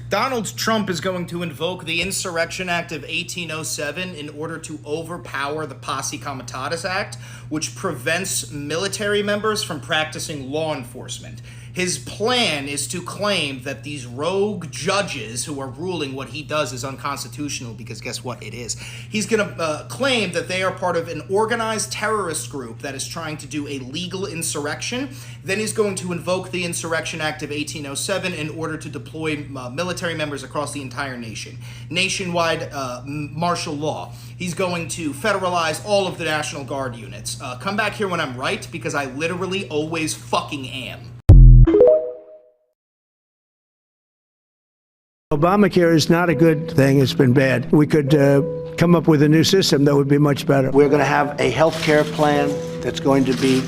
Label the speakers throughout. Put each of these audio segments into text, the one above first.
Speaker 1: Donald Trump is going to invoke the Insurrection Act of 1807 in order to overpower the Posse Comitatus Act, which prevents military members from practicing law enforcement. His plan is to claim that these rogue judges who are ruling what he does is unconstitutional, because guess what? It is. He's going to claim that they are part of an organized terrorist group that is trying to do a legal insurrection. Then he's going to invoke the Insurrection Act of 1807 in order to deploy military members across the entire nation. Nationwide martial law. He's going to federalize all of the National Guard units. Come back here when I'm right, because I literally always fucking am.
Speaker 2: Obamacare is not a good thing. It's been bad. We could come up with a new system that would be much better. We're going to have a health care plan that's going to be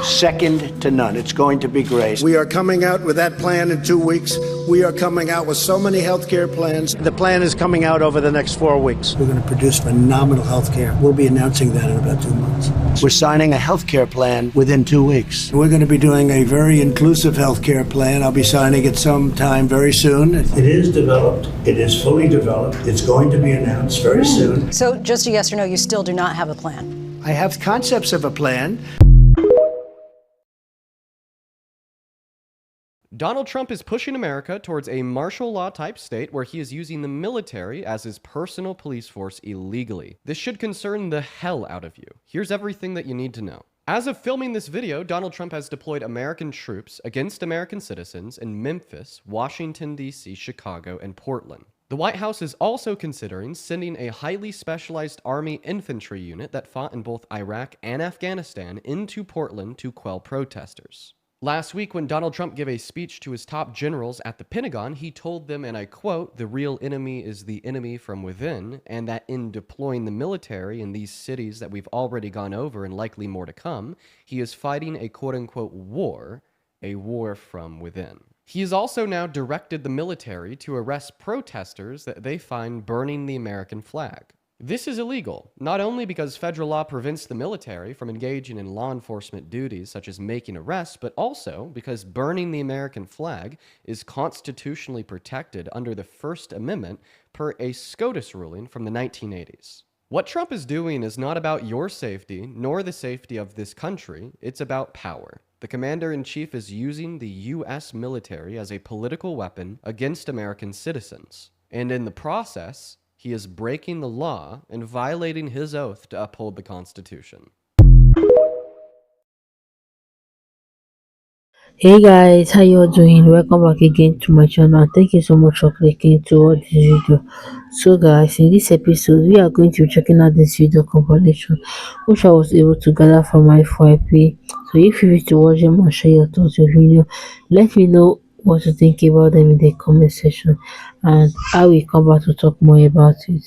Speaker 2: second to none. It's going to be great.
Speaker 3: We are coming out with that plan in 2 weeks. We are coming out with so many health care plans.
Speaker 2: The plan is coming out over the next 4 weeks.
Speaker 3: We're going to produce phenomenal health care. We'll be announcing that in about 2 months.
Speaker 2: We're signing a health care plan within 2 weeks.
Speaker 3: We're going to be doing a very inclusive health care plan. I'll be signing it sometime very soon. It is developed. It is fully developed. It's going to be announced very soon.
Speaker 4: So just a yes or no, you still do not have a plan?
Speaker 2: I have concepts of a plan.
Speaker 5: Donald Trump is pushing America towards a martial law type state where he is using the military as his personal police force illegally. This should concern the hell out of you. Here's everything that you need to know. As of filming this video, Donald Trump has deployed American troops against American citizens in Memphis, Washington, D.C., Chicago, and Portland. The White House is also considering sending a highly specialized Army infantry unit that fought in both Iraq and Afghanistan into Portland to quell protesters. Last week, when Donald Trump gave a speech to his top generals at the Pentagon, he told them, and I quote, "The real enemy is the enemy from within," and that in deploying the military in these cities that we've already gone over and likely more to come, he is fighting a quote-unquote war, a war from within. He has also now directed the military to arrest protesters that they find burning the American flag. This is illegal, not only because federal law prevents the military from engaging in law enforcement duties such as making arrests, but also because burning the American flag is constitutionally protected under the First Amendment per a SCOTUS ruling from the 1980s. What Trump is doing is not about your safety, nor the safety of this country, it's about power. The commander-in-chief is using the U.S. military as a political weapon against American citizens, and in the process, he is breaking the law and violating his oath to uphold the Constitution.
Speaker 6: Hey guys, how you all doing? Welcome back again to my channel. Thank you so much for clicking toward this video. So guys, in this episode we are going to be checking out this video compilation which I was able to gather from my FYP. So if you wish to watch them and share your thoughts on the video, let me know what you think about them in the comment section, and I will come back to talk more about it.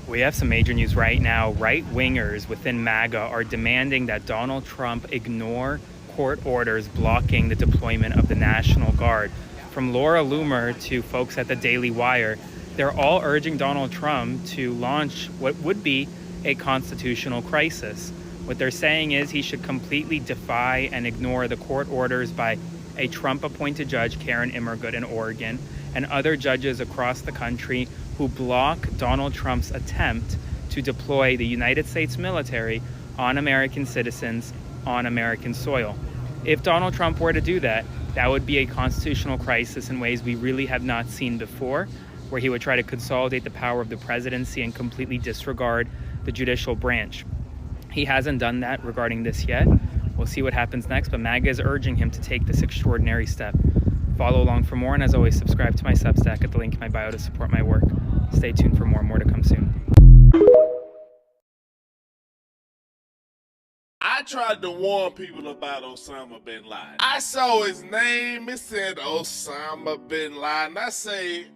Speaker 7: We have some major news right now. Right-wingers within MAGA are demanding that Donald Trump ignore court orders blocking the deployment of the National Guard. From Laura Loomer to folks at the Daily Wire, they're all urging Donald Trump to launch what would be a constitutional crisis. What they're saying is he should completely defy and ignore the court orders by a Trump-appointed judge, Karen Immergut in Oregon, and other judges across the country who block Donald Trump's attempt to deploy the United States military on American citizens on American soil. If Donald Trump were to do that, that would be a constitutional crisis in ways we really have not seen before, where he would try to consolidate the power of the presidency and completely disregard the judicial branch. He hasn't done that regarding this yet. We'll see what happens next, but MAGA is urging him to take this extraordinary step. Follow along for more, and as always, subscribe to my Substack at the link in my bio to support my work. Stay tuned for more to come soon.
Speaker 8: I tried to warn people about Osama bin Laden. I saw his name, it said Osama bin Laden. I say,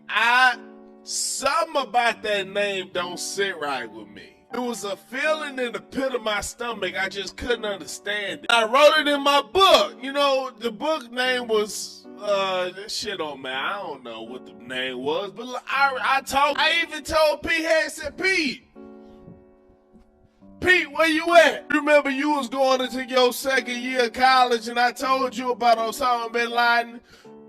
Speaker 8: something about that name don't sit right with me. It was a feeling in the pit of my stomach. I just couldn't understand it. I wrote it in my book. You know, the book name was, shit on man. I don't know what the name was, but I even told Pete, I said, Pete, where you at? Remember you was going into your second year of college and I told you about Osama bin Laden?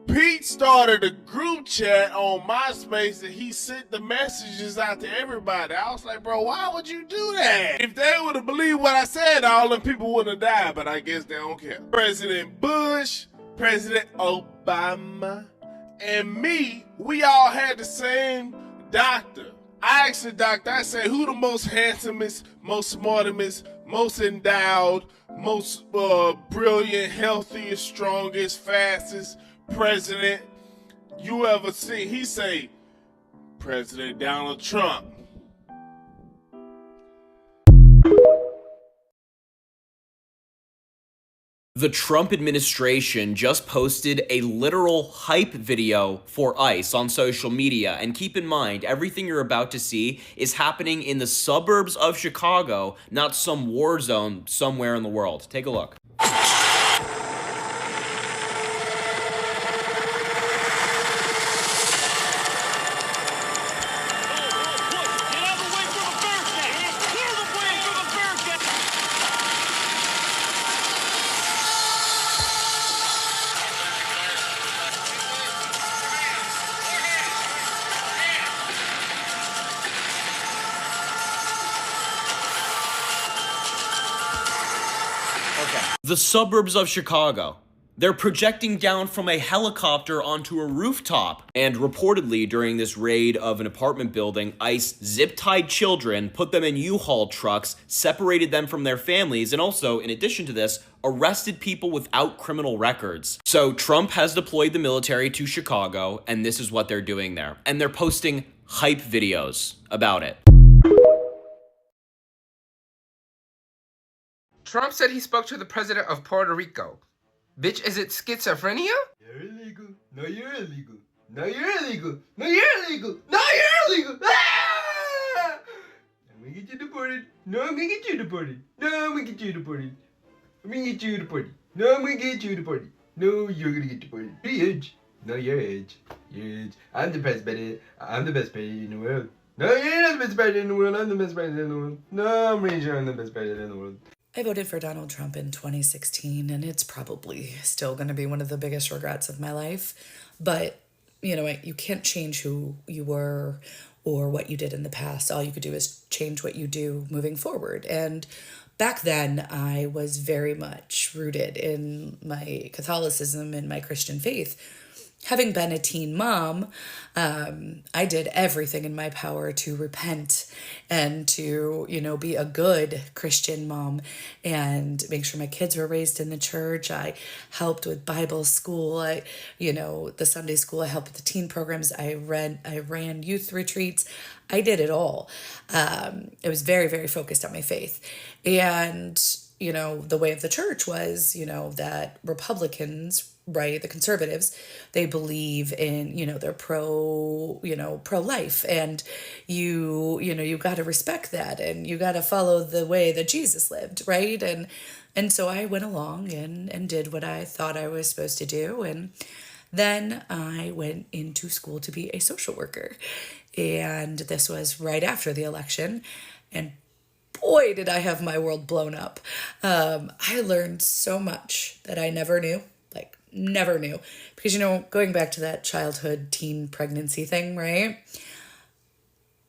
Speaker 8: Pete started a group chat on MySpace and he sent the messages out to everybody. I was like, bro, why would you do that? If they would have believed what I said, all them people would have died, but I guess they don't care. President Bush, President Obama, and me, we all had the same doctor. I asked the doctor, I said, who the most handsomest, most smartest, most endowed, most brilliant, healthiest, strongest, fastest president you ever seen? He say, President Donald Trump.
Speaker 9: The Trump administration just posted a literal hype video for ICE on social media. And keep in mind, everything you're about to see is happening in the suburbs of Chicago, not some war zone somewhere in the world. Take a look. The suburbs of Chicago. They're projecting down from a helicopter onto a rooftop. And reportedly, during this raid of an apartment building, ICE zip-tied children, put them in U-Haul trucks, separated them from their families, and also, in addition to this, arrested people without criminal records. So Trump has deployed the military to Chicago, and this is what they're doing there. And they're posting hype videos about it.
Speaker 10: Trump said he spoke to the president of Puerto Rico. Bitch, is it schizophrenia? You're illegal. No, you're illegal. No, you're illegal. No, you're illegal. No, you're illegal. Ah! I'm gonna get you deported. No, I'm gonna get you deported. No, I'm gonna get you deported. I'm gonna get you deported. No, I'm gonna get you deported. No, you're gonna get deported. You're edge. No, you're edge. You're edge. I'm the president. I'm the best president in the world. No, you're not the best president in the world. I'm the best president in the world. No, I'm pretty sure I'm the best president in the world.
Speaker 11: I voted for Donald Trump in 2016, and it's probably still going to be one of the biggest regrets of my life. But, you know, you can't change who you were or what you did in the past. All you could do is change what you do moving forward. And back then, I was very much rooted in my Catholicism and my Christian faith. Having been a teen mom, I did everything in my power to repent and to, you know, be a good Christian mom and make sure my kids were raised in the church. I helped with Bible school. The Sunday school, I helped with the teen programs. I ran youth retreats. I did it all. I was very, very focused on my faith. And, you know, the way of the church was, you know, that Republicans, right, the conservatives, they believe in, you know, they're pro-life, and you got to respect that, and you got to follow the way that Jesus lived, right? And so I went along and did what I thought I was supposed to do, and then I went into school to be a social worker, and this was right after the election, and boy, did I have my world blown up. I learned so much that I never knew. Because, you know, going back to that childhood teen pregnancy thing, right?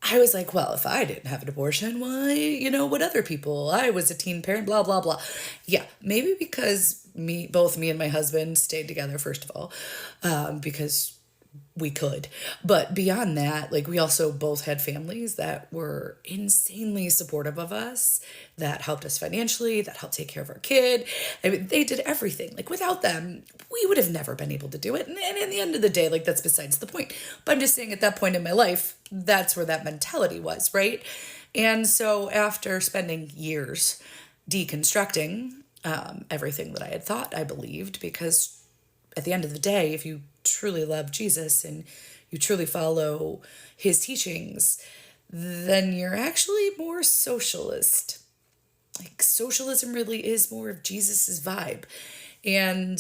Speaker 11: I was like, well, if I didn't have an abortion, why, you know, what other people? I was a teen parent, blah, blah, blah. Yeah, maybe because both me and my husband stayed together, first of all, because we could. But beyond that, like, we also both had families that were insanely supportive of us, that helped us financially, that helped take care of our kid. I mean, they did everything. Like, without them, we would have never been able to do it. And in the end of the day, like, that's besides the point. But I'm just saying, at that point in my life, that's where that mentality was, right? And so after spending years deconstructing everything that I had thought I believed, because at the end of the day, if you truly love Jesus and you truly follow his teachings, then you're actually more socialist. Like, socialism really is more of Jesus's vibe. And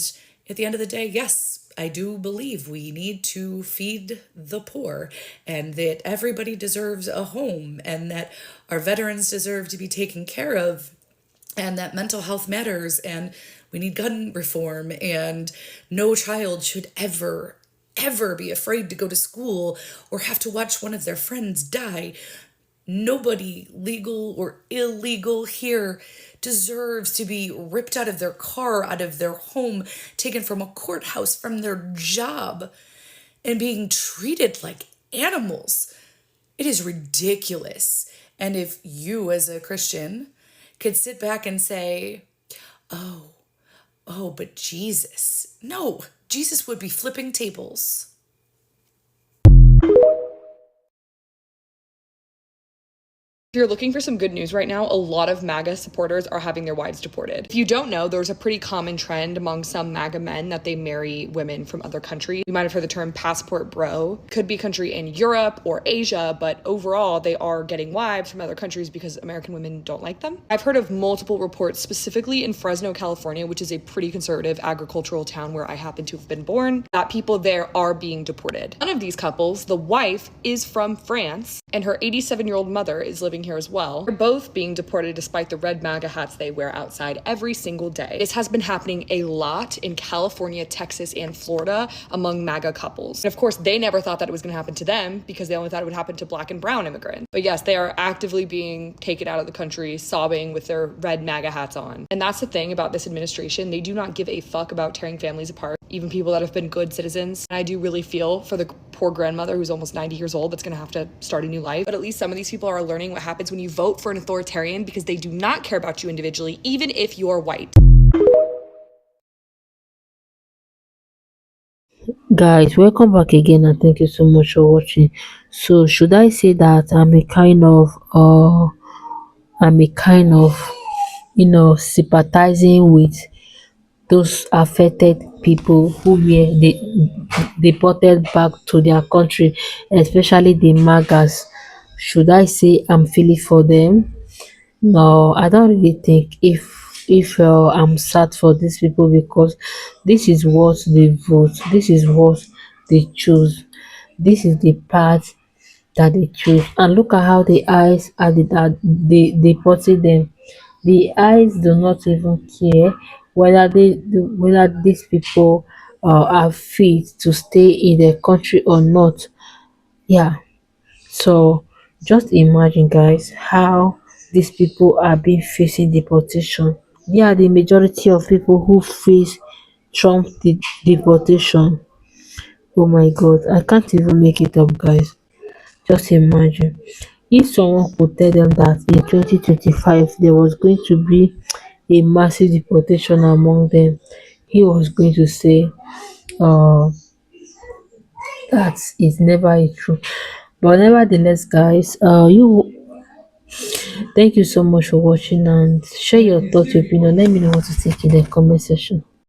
Speaker 11: at the end of the day, yes, I do believe we need to feed the poor, and that everybody deserves a home, and that our veterans deserve to be taken care of, and that mental health matters, and we need gun reform, and no child should ever, ever be afraid to go to school or have to watch one of their friends die. Nobody, legal or illegal, here deserves to be ripped out of their car, out of their home, taken from a courthouse, from their job, and being treated like animals. It is ridiculous. And if you, as a Christian, could sit back and say, oh, but Jesus. No, Jesus would be flipping tables.
Speaker 12: If you're looking for some good news right now, a lot of MAGA supporters are having their wives deported. If you don't know, there's a pretty common trend among some MAGA men that they marry women from other countries. You might have heard the term passport bro. Could be country in Europe or Asia, but overall they are getting wives from other countries because American women don't like them. I've heard of multiple reports, specifically in Fresno, California, which is a pretty conservative agricultural town where I happen to have been born, that people there are being deported. One of these couples, the wife, is from France, and her 87-year-old mother is living here as well. They're both being deported despite the red MAGA hats they wear outside every single day. This has been happening a lot in California, Texas, and Florida among MAGA couples. And of course, they never thought that it was going to happen to them because they only thought it would happen to black and brown immigrants. But yes, they are actively being taken out of the country, sobbing with their red MAGA hats on. And that's the thing about this administration. They do not give a fuck about tearing families apart, even people that have been good citizens. And I do really feel for the poor grandmother who's almost 90 years old that's going to have to start a new life. But at least some of these people are learning what happens when you vote for an authoritarian because they do not care about you individually, even if you're white.
Speaker 6: Guys, welcome back again and thank you so much for watching. So should I say that I'm a kind of sympathizing with those affected people who were deported back to their country, especially the MAGAs? Should I say I'm feeling for them? No, I don't really think if I'm sad for these people because this is what they vote, this is what they choose, this is the path that they choose, and look at how the eyes are that they portray them. The eyes do not even care whether these people are fit to stay in their country or not. Yeah, so just imagine, guys, how these people are being facing deportation. They are the majority of people who face Trump deportation. Oh my God, I can't even make it up, guys. Just imagine if someone could tell them that in 2025 there was going to be a massive deportation among them. He was going to say, uh, that is never a true. But nevertheless, guys, thank you so much for watching and share your thoughts, your opinion. Let me know what to think in the comment section.